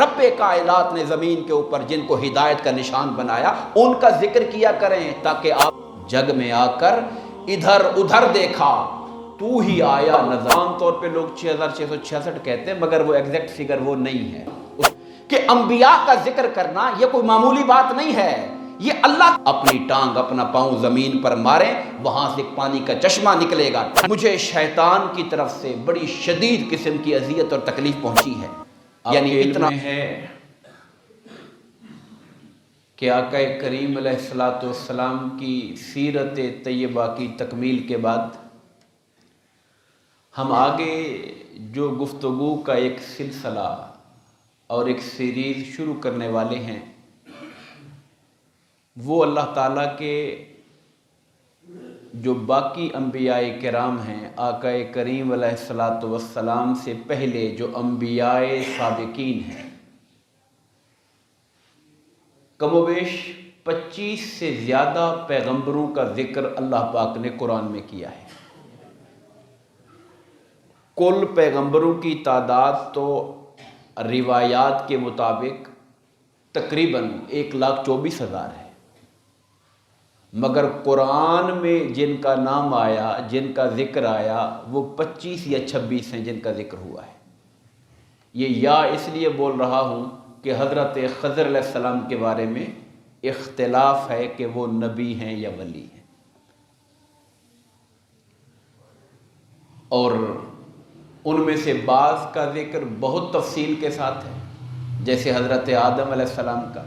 رب کائنات نے زمین کے اوپر جن کو ہدایت کا نشان بنایا ان کا ذکر کیا کریں، تاکہ آپ جگ میں آ کر ادھر ادھر دیکھا تو ہی آیا نظر۔ عام طور پہ لوگ 6666 کہتے ہیں، مگر وہ ایگزیکٹ فگر وہ نہیں ہے کہ انبیاء کا ذکر کرنا یہ کوئی معمولی بات نہیں ہے۔ یہ اللہ اپنی ٹانگ اپنا پاؤں زمین پر مارے، وہاں سے ایک پانی کا چشمہ نکلے گا۔ مجھے شیطان کی طرف سے بڑی شدید قسم کی اذیت اور تکلیف پہنچی ہے، یعنی اتنا ہے کہ آقا کریم علیہ السلام کی سیرت طیبہ کی تکمیل کے بعد ہم آگے جو گفتگو کا ایک سلسلہ اور ایک سیریز شروع کرنے والے ہیں، وہ اللہ تعالیٰ کے جو باقی انبیاء کرام ہیں، آقا کریم علیہ السلام سے پہلے جو انبیاء سابقین ہیں، کم و بیش 25 سے زیادہ پیغمبروں کا ذکر اللہ پاک نے قرآن میں کیا ہے۔ کل پیغمبروں کی تعداد تو روایات کے مطابق تقریباً 1,24,000 ہے، مگر قرآن میں جن کا نام آیا، جن کا ذکر آیا، وہ 25 یا 26 ہیں جن کا ذکر ہوا ہے۔ یہ یا اس لیے بول رہا ہوں کہ حضرت خضر علیہ السلام کے بارے میں اختلاف ہے کہ وہ نبی ہیں یا ولی ہیں، اور ان میں سے بعض کا ذکر بہت تفصیل کے ساتھ ہے، جیسے حضرت آدم علیہ السلام کا،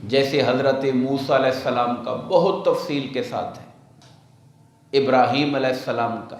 جیسے حضرت موسیٰ علیہ السلام کا بہت تفصیل کے ساتھ ہے، ابراہیم علیہ السلام کا۔